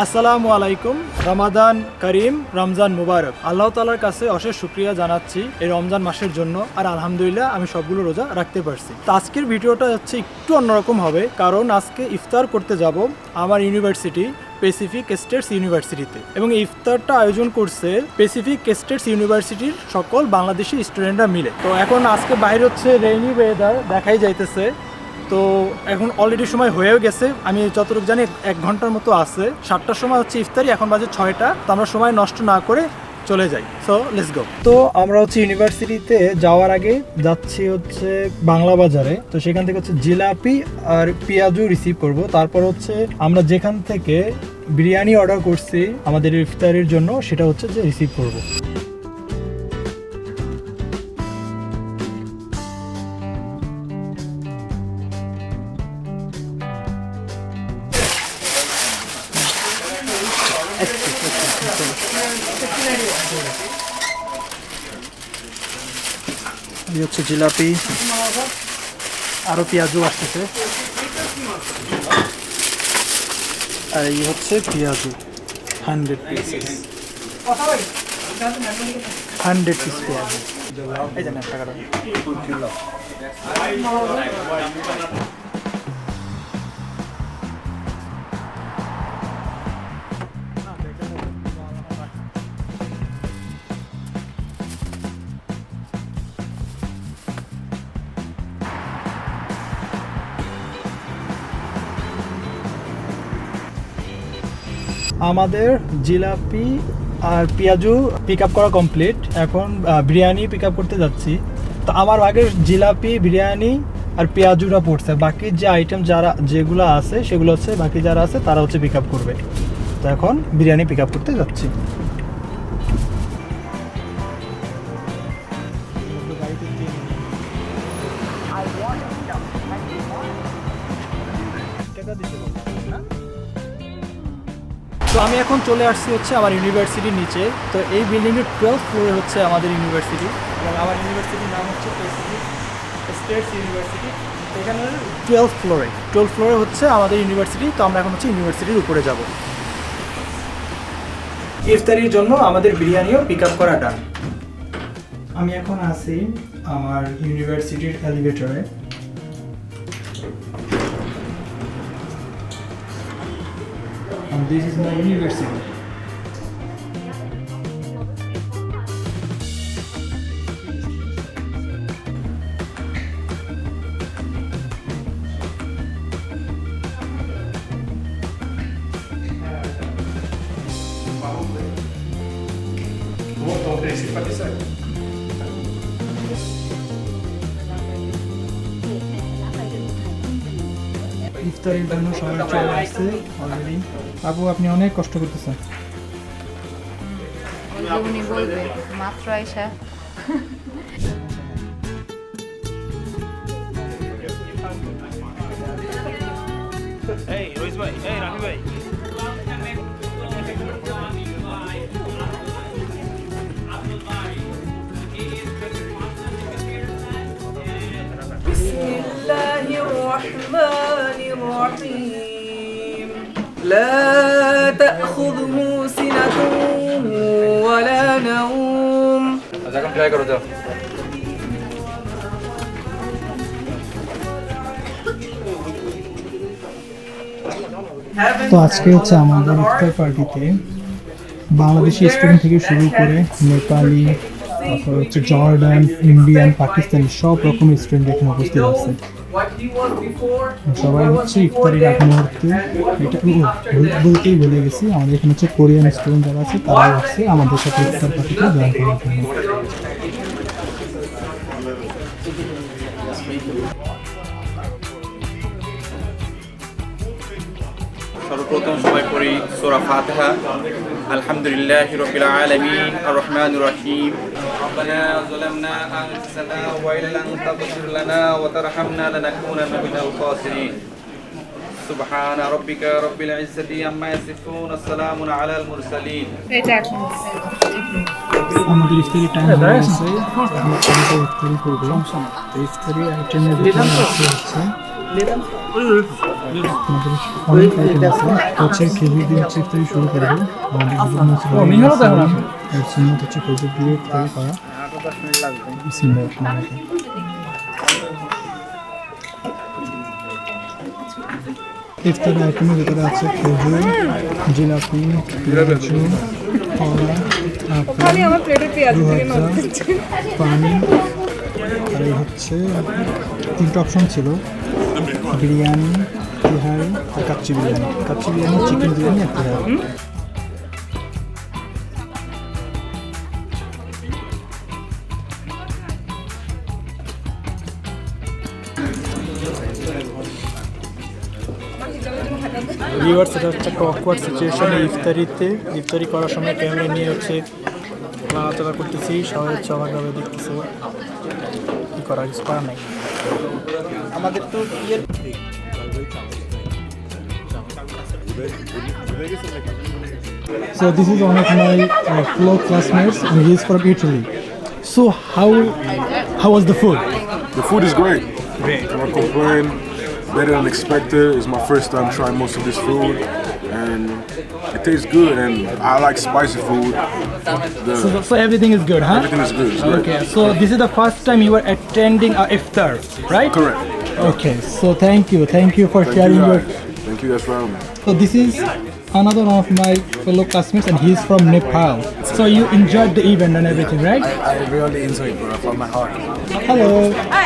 আসসালামু আলাইকুম। রমাদান করিম, রমজান মুবারক। আল্লাহ তাআলার কাছে অশেষ শুকরিয়া জানাচ্ছি এই রমজান মাসের জন্য। আর আলহামদুলিল্লাহ আমি সবগুলো রোজা রাখতে পারছি। তো আজকের ভিডিওটা হচ্ছে একটু অন্যরকম হবে, কারণ আজকে ইফতার করতে যাব আমার ইউনিভার্সিটি প্যাসিফিক স্টেটস ইউনিভার্সিটিতে, এবং এই ইফতারটা আয়োজন করছে প্যাসিফিক স্টেটস ইউনিভার্সিটির সকল বাংলাদেশি স্টুডেন্টরা মিলে। তো এখন আজকে বাইরে হচ্ছে রেইনি ওয়েদার দেখাই যাইতেছে। তো এখন অলরেডি সময় হয়েও গেছে, আমি যতটুকু জানি 1 ঘন্টার মতো আছে। 7টার সময় হচ্ছে ইফতারি, এখন বাজে 6টা। তো আমরা সময় নষ্ট না করে চলে যাই। So let's go. তো আমরা হচ্ছে ইউনিভার্সিটিতে যাওয়ার আগে যাচ্ছি হচ্ছে বাংলা বাজারে। তো সেখান থেকে হচ্ছে জিলাপি আর পেঁয়াজু রিসিভ করব। তারপর হচ্ছে আমরা যেখান থেকে বিরিয়ানি অর্ডার করছি আমাদের ইফতারির জন্য, সেটা হচ্ছে যে রিসিভ করব। এই হচ্ছে জিলাপি, আরো পেঁয়াজু আসতেছে, আর এই হচ্ছে পেঁয়াজু 100 পিস পেঁয়াজু। এই যে টাকাটা। আমাদের জিলাপি আর পেঁয়াজু পিক আপ করা কমপ্লিট। এখন বিরিয়ানি পিক আপ করতে যাচ্ছি। তো আমার ভাগের জিলাপি, বিরিয়ানি আর পেঁয়াজুটা পড়ছে। বাকি যে আইটেম যেগুলো আছে সেগুলো হচ্ছে বাকি যারা আছে তারা হচ্ছে পিক আপ করবে। তো এখন বিরিয়ানি পিক আপ করতে যাচ্ছি। তো আমি এখন চলে আসছি হচ্ছে আমার ইউনিভার্সিটির নিচে। তো এই বিল্ডিংয়ের 12th ফ্লোরে হচ্ছে আমাদের ইউনিভার্সিটি, এবং আমার ইউনিভার্সিটির নাম হচ্ছে প্যাসিফিক স্টেটস ইউনিভার্সিটি। এখানে 12th ফ্লোরে হচ্ছে আমাদের ইউনিভার্সিটি। তো আমরা এখন হচ্ছে ইউনিভার্সিটির উপরে যাব। ইফতারির জন্য আমাদের বিরিয়ানিও পিক আপ করা ডান। আমি এখন আছি আমার ইউনিভার্সিটির এলিভেটরে। And this is my university. ইফতারের জন্য সবাই চলে আসছে অলরেডি। আপু, আপনি অনেক কষ্ট করতেছেন। উনি বলবে মাত্র আইসা। এই রইস ভাই, এই রাফি ভাই, বিসমিল্লাহির রহমানির রহিম। লা তাখুযুহু সিনাতুন ওয়ালা নাওম। আচ্ছা এখন ট্রাই করো যাও। তো আজকে হচ্ছে আমাদের ইফতার পার্টিতে বাংলাদেশি স্টুডেন্ট থেকে শুরু করে নেপালি, তারপর হচ্ছে জর্ডান, ইন্ডিয়ান, পাকিস্তানি সব রকমের স্টুডেন্ট এখানে উপস্থিত আছে। সবাই হচ্ছে ইফতারির আগ মুহূর্তে এটা বলতেই ভুলে গেছি, আমাদের এখানে হচ্ছে কোরিয়ান স্টুডেন্ট যারা আছে তারা হচ্ছে আমাদের সাথে ইফতার পার্টিতে জয়েন করার জন্য। সর্বপ্রথম সময় পড়ি সূরা ফাতিহা। আলহামদুলিল্লাহি রাব্বিল আলামিন আর রহমানির রহিম। রব্বানা যালামনা আনফুসানা ওয়া ইল্লাম তাগফির লানা ওয়া তারহামনা লানাকুনান্না মিনাল খাসিরিন। সুবহানা রাব্বিকা রাব্বিল ইজ্জাতি আম্মা ইয়াসিফুন ওয়া সালামুন আলাল মুরসালিন। এটা এখন আমাদের ইফতারি টাইম হয়ে গেছে, আমরা ইফতারি করবো। ইফতারি আইটেমের ভিতরে হচ্ছে অনেক আইটেম আছে হচ্ছে খেজুর দিয়ে চিপ থেকে শুরু করবো সুন্নত হচ্ছে খেজুর দিয়ে তৈরি করা ইফতারের আইটেমের ভিতরে আছে খেজুর, জিলাপি, লাড্ডু, কলা, আপেল, রুহআফজা, পানি। আর এই হচ্ছে 3টা অপশন ছিল, বিরিয়ানি, তিহারি আর কাচ্চি বিরিয়ানি। কাচ্চি বিরিয়ানি, চিকেন বিরিয়ানি আর তিহারি। ভিউয়ার্স, এটা হচ্ছে একটা অকওয়ার্ড সিচুয়েশন ইফতারি করার সময় ক্যামেরা নিয়ে হচ্ছে নাড়াচাড়া করতেছি, সবাই হচ্ছে অবাকভাবে দেখতেছে, কী করার কিছু করার নাই। আমাদের তো So this is one of my fellow classmates and he is from Italy. So how was the food? The food is great. Cannot complain. Better than expected. It's my first time trying most of this food, and it tastes good. And I like spicy food. So everything is good, huh? Everything is good. It's great. Okay, so this is the first time you were attending a iftar, right? Correct. Okay, so thank you for sharing your. Thank you. That's right. So this is another one of my fellow classmates, and he's from Nepal. So you enjoyed the event and everything, right? I really enjoyed it, bro, from my heart. Hello.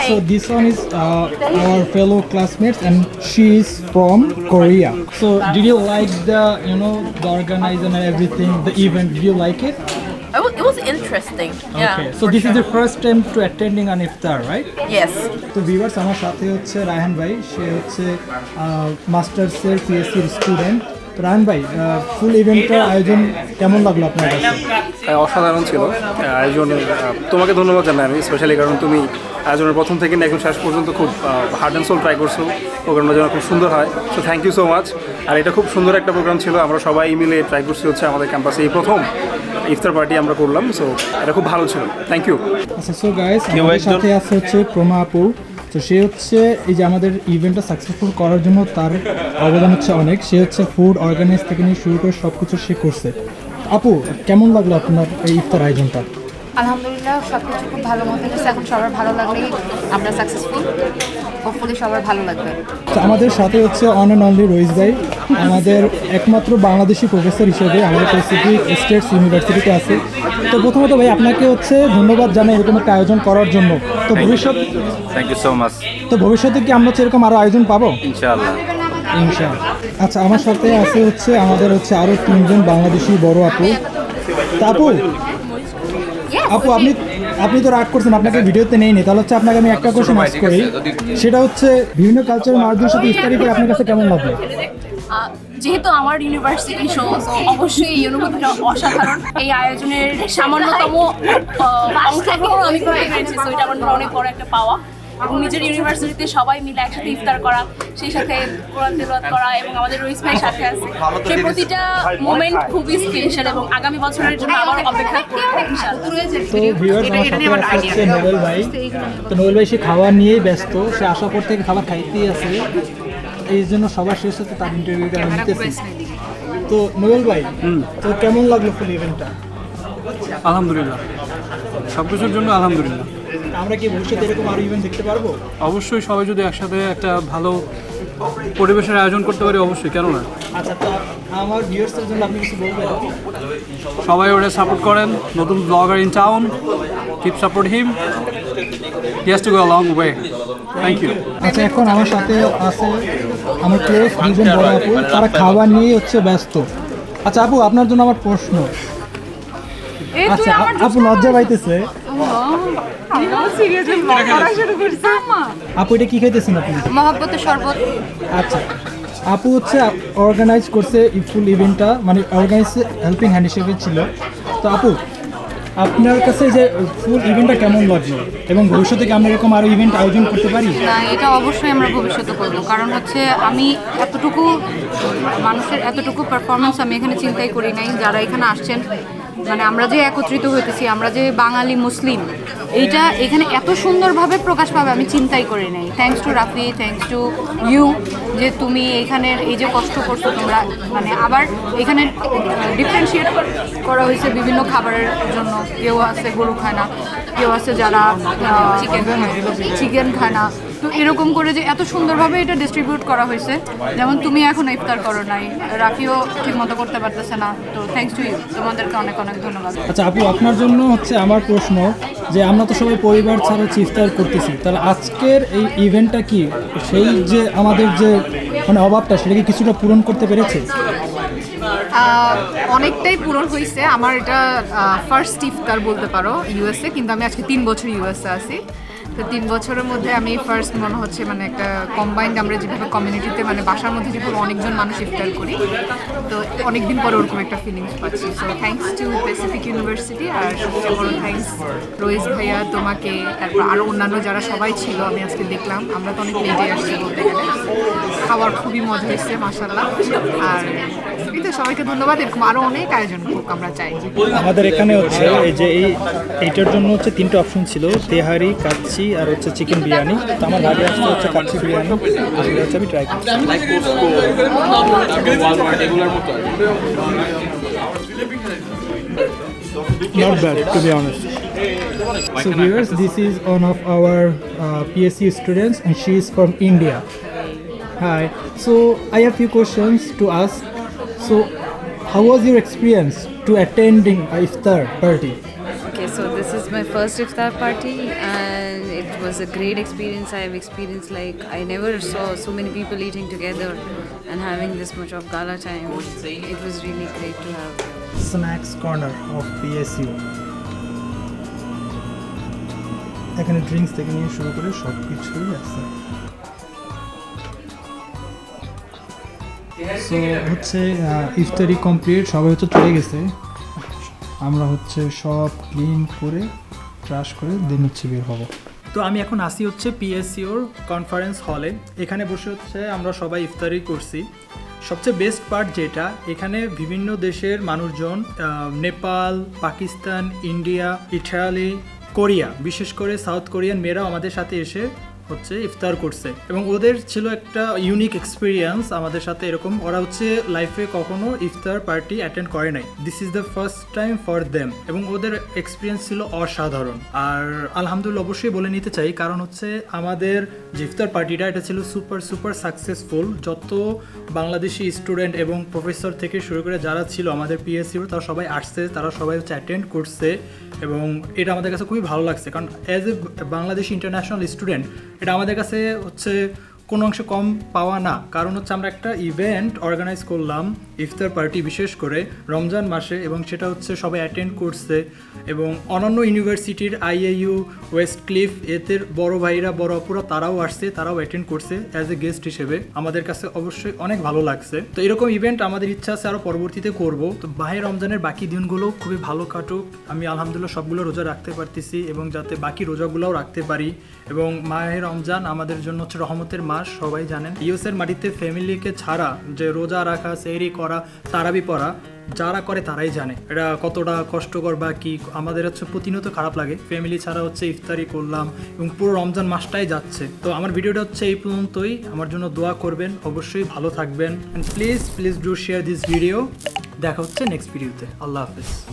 So this one is our fellow classmates, and she is from Korea. So did you like the organizing and everything, the event? Did you like it? It was interesting. Okay. So this is the first time to attending an iftar, right? Yes. তো viewers, আমার সাথে হচ্ছে রায়হান ভাই, সে হচ্ছে মাস্টার্সের পিএসসির student. তো রায়হান ভাই, ফুল ইভেন্টের আয়োজন কেমন লাগলো আপনার কাছে? অসাধারণ ছিল আয়োজন। তোমাকে ধন্যবাদ জানাই আমি স্পেশালি, কারণ তুমি আয়োজনের প্রথম থেকে একদম শেষ পর্যন্ত খুব হার্ড অ্যান্ড সোল ট্রাই করছো প্রোগ্রামটা যেন খুব সুন্দর হয়। So thank you so much. আর এটা খুব সুন্দর একটা প্রোগ্রাম ছিল, আমরা সবাই মিলে ট্রাই করছি হচ্ছে আমাদের ক্যাম্পাসে এই প্রথম ইফতার পার্টি আমরা করলাম। সো এটা খুব ভালো ছিল, থ্যাংক ইউ। আচ্ছা, সো গাইস, আমাদের সাথে আছে হচ্ছে প্রমা আপু। তো সে হচ্ছে এই যে আমাদের ইভেন্টটা সাকসেসফুল করার জন্য তার অবদান হচ্ছে অনেক। সে হচ্ছে ফুড অর্গানাইজ থেকে নিয়ে শুরু করে সব কিছু সে করছে। আপু, কেমন লাগলো আপনার এই ইফতার আয়োজনটা? আলহামদুলিল্লাহ, সব কিছু খুব ভালো মতো হয়েছে। এখন সবার ভালো লাগলেই আমরা সাকসেসফুল, হোপফুলি সবার ভালো লাগবে। তো আমাদের সাথে হচ্ছে অন অ্যান্ড অনলি রইস ভাই, আমাদের একমাত্র বাংলাদেশি প্রফেসর হিসেবে আমাদের প্যাসিফিক স্টেটস ইউনিভার্সিটিতে আছে। তো প্রথমত ভাই আপনাকে হচ্ছে ধন্যবাদ জানাই এরকম একটা আয়োজন করার জন্য। তো থ্যাংক ইউ সো মাচ। ভবিষ্যতে কি আমরা এরকম আরও আয়োজন পাবো? ইনশাআল্লাহ। আচ্ছা, আমার সাথে আছে হচ্ছে আমাদের হচ্ছে আরও 3জন বাংলাদেশি বড় আপু। তা আপু আপনি তো রাগ করছেন, আপনাকে ভিডিওতে নেই নি, তাহলে হচ্ছে আপনাকে আমি একটা কোশ্চেন আস্ক করি। সেটা হচ্ছে বিভিন্ন কালচারের মানুষদের সাথে ইফতারি করে আপনার কাছে কেমন লাগলো? যেহেতু আমার ইউনিভার্সিটি শো, অবশ্যই এই অনুভূতিটা অসাধারণ। এই আয়োজনের সামান্যতম অংশগ্রহণ আমি করতে পেরেছি, তো এটা আমার অনেক বড় একটা পাওয়া। এবং নিজের ইউনিভার্সিটিতে সবাই মিলে একসাথে ইফতার করা, সেই সাথে কোরআন তেলাওয়াত করা, এবং আমাদের রইস ভাই সাথে আছে, সেই প্রতিটা মোমেন্ট খুবই স্পেশাল। এবং আগামী বছরের জন্য আবার অপেক্ষা করব ইনশাআল্লাহ। তো ভিউয়ার্স, আমার সাথে আছে নোবেল ভাই। তো নোবেল ভাই সে খাওয়া নিয়েই ব্যস্ত, সে আসার পর থেকে খাবার খাইতেই আছে, এই জন্য সবার শেষ হতে তার ইন্টারভিউটা আমি নিতেছি। তো নোবেল ভাই, তো কেমন লাগলো ফুল ইভেন্টটা? আলহামদুলিল্লাহ, সব কিছুর জন্য আলহামদুলিল্লাহ। আমরা কি ভবিষ্যতে এরকম আরও ইভেন্ট দেখতে পারবো? অবশ্যই, সবাই যদি একসাথে একটা ভালো পরিবেশের আয়োজন করতে পারি অবশ্যই, কেন না। আচ্ছা, তো আমার ভিউয়ার্সদের জন্য আপনি কিছু বলবেন? সবাই ওরা সাপোর্ট করেন, নতুন blogger in town, keep support him, he has to go a long way. Thank you. আচ্ছা, এখন আমার সাথে আছে আমার ক্লোজ 2জন বড় আপু, তারা খাবার নিয়েই হচ্ছে ব্যস্ত। আচ্ছা আপু, আপনার জন্য আমার প্রশ্ন। আচ্ছা আপু লজ্জা পাইতেছে, আপু এটা কি খাইতেছেন আপনি? মহব্বতের শরবত। আচ্ছা, আপু হচ্ছে অর্গানাইজ করছে ফুল ইভেন্টটা, মানে অর্গানাইজ হেল্পিং হ্যান্ড হিসেবে ছিল। তো আপু, আপনার কাছে যে ফুল ইভেন্টটা কেমন লাগলো, এবং ভবিষ্যতে কি আমরা এরকম আরও ইভেন্ট আয়োজন করতে পারি? না, এটা অবশ্যই আমরা ভবিষ্যতে করবো, কারণ হচ্ছে আমি মানুষের এতটুকু পারফরমেন্স আমি এখানে চিন্তাই করি নাই। যারা এখানে আসছেন মানে আমরা যে একত্রিত হইতেছি, আমরা যে বাঙালি মুসলিম, এইটা এখানে এত সুন্দরভাবে প্রকাশ পাবে আমি চিন্তাই করি নাই। Thanks to Rafi, thanks to you, যে তুমি এখানের এই যে কষ্ট করছো তোমরা, মানে আবার এখানে ডিফারেন্সিয়েট করা হয়েছে বিভিন্ন খাবারের জন্য। কেউ আছে গরু খায় না, কেউ আছে যারা চিকেন খায় না। তো এরকম করে যে এত সুন্দরভাবে এটা ডিস্ট্রিবিউট করা হয়েছে, যেমন তুমি এখন ইফতার করো নাই, রাফিও ঠিক মতো করতে পারতেছে না। তো থ্যাঙ্কস টু ইউ, তোমাদেরকে অনেক অনেক ধন্যবাদ। আচ্ছা আপু, আপনার জন্য হচ্ছে আমার প্রশ্ন যে আমরা তো সবাই পরিবার ছাড়া ইফতার করতেছি, তাহলে আজকের এই ইভেন্টটা কি সেই যে আমাদের যে মানে অভাবটা সেটাকে কিছুটা পূরণ করতে পেরেছে? অনেকটাই পূরণ হয়েছে। আমার এটা ফার্স্ট ইফতার বলতে পারো ইউএসএ, কিন্তু আমি আজকে 3 বছর ইউএসএ আছি। তো 3 বছরের মধ্যে আমি ফার্স্ট মনে হচ্ছে মানে একটা কম্বাইন্ড, আমরা যেভাবে কমিউনিটিতে মানে বাসার মধ্যে যেভাবে অনেকজন মানুষ ইফতার করি, তো অনেকদিন পরে ওরকম একটা ফিলিংস পাচ্ছি। So thanks to Pacific University, আর সবচেয়ে বড় থ্যাঙ্কস রোহিত ভাইয়া, তোমাকে, তারপর আরও অন্যান্য যারা সবাই ছিল আমি আজকে দেখলাম। আমরা তো অনেক লেটে আসছি বলতে গেলে, খাবার খুবই মজা হয়েছে মাশাআল্লাহ। আর সবাইকে ধন্যবাদ, এরকম আরও অনেক আয়োজন হোক আমরা চাই। আমাদের এখানে হচ্ছে এই যে এইটার জন্য হচ্ছে 3টা অপশন ছিল, তেহারি, কাচ্চি আর হচ্ছে চিকেন বিরিয়ানি। তো আমার ভাগে আসছে হচ্ছে কাচ্চি বিরিয়ানি, সেটা হচ্ছে আমি ট্রাই করছি। Not bad, to be honest. So viewers, this is one of our PSU students and she is from India. Hi. So I have few questions to ask. So how was your experience to attending a iftar party? Okay, so this is my first iftar party and it was a great experience. I have experienced like I never saw so many people eating together and having this much of gala time. It was really great to have. Snacks corner of PSU. এখানে drinks থেকে নিয়ে শুরু করে সব কিছুই আছে। So হচ্ছে ইফতারি কমপ্লিট, সবাই হচ্ছে চলে গেছে। আমরা হচ্ছে সব ক্লিন করে ট্রাশ করে দেন হচ্ছে বের হব। তো আমি এখন আসি হচ্ছে পিএসইউর কনফারেন্স হলে। এখানে বসে হচ্ছে আমরা সবাই ইফতারি করছি। সবচেয়ে বেস্ট পার্ট যেটা, এখানে বিভিন্ন দেশের মানুষজন, Nepal, Pakistan, India, Italy, Korea, বিশেষ করে সাউথ কোরিয়ান মেয়েরাও আমাদের সাথে এসে হচ্ছে ইফতার করছে এবং ওদের ছিল একটা ইউনিক এক্সপিরিয়েন্স আমাদের সাথে। এরকম ওরা হচ্ছে লাইফে কখনো ইফতার পার্টি অ্যাটেন্ড করে নাই, this is the first time for them, এবং ওদের এক্সপিরিয়েন্স ছিল অসাধারণ। আর আলহামদুলিল্লাহ অবশ্যই বলে নিতে চাই, কারণ হচ্ছে আমাদের যে ইফতার পার্টিটা এটা ছিল সুপার সাকসেসফুল। যত বাংলাদেশি স্টুডেন্ট এবং প্রফেসর থেকে শুরু করে যারা ছিল আমাদের পিএসইউর, তারা সবাই আসছে, তারা সবাই হচ্ছে অ্যাটেন্ড করছে এবং এটা আমাদের কাছে খুবই ভালো লাগছে। কারণ as a Bangladeshi international student এটা আমাদের কাছে হচ্ছে কোনো অংশে কম পাওয়া না, কারণ হচ্ছে আমরা একটা ইভেন্ট অর্গানাইজ করলাম ইফতার পার্টি বিশেষ করে রমজান মাসে, এবং সেটা হচ্ছে সবাই অ্যাটেন্ড করছে এবং অন্যান্য ইউনিভার্সিটির আইএইউ, ওয়েস্ট ক্লিফ, এদের বড় ভাইরা বড় অপুরা তারাও আসছে, তারাও অ্যাটেন্ড করছে অ্যাজ এ গেস্ট হিসেবে। আমাদের কাছে অবশ্যই অনেক ভালো লাগছে। তো এরকম ইভেন্ট আমাদের ইচ্ছা আছে আরও পরবর্তীতে করব। তো মাহে রমজানের বাকি দিনগুলো খুবই ভালো কাটুক, আমি আলহামদুলিল্লাহ সবগুলো রোজা রাখতে পারতেছি এবং যাতে বাকি রোজাগুলোও রাখতে পারি। এবং মাহে রমজান আমাদের জন্য হচ্ছে রহমতের মাস, সবাই জানেন। ইউএসের মাটিতে ফ্যামিলিকে ছাড়া যে রোজা রাখা, সেহরি করা, তারাবি পড়া যারা করে তারাই জানে এটা কতটা কষ্টকর বা কি। আমাদের হচ্ছে প্রতিনিয়ত খারাপ লাগে, ফ্যামিলি ছাড়া হচ্ছে ইফতারি করলাম এবং পুরো রমজান মাসটাই যাচ্ছে। তো আমার ভিডিওটা হচ্ছে এই পর্যন্তই। আমার জন্য দোয়া করবেন, অবশ্যই ভালো থাকবেন, and please do share this video. দেখা হচ্ছে নেক্সট ভিডিওতে। আল্লাহ হাফিজ।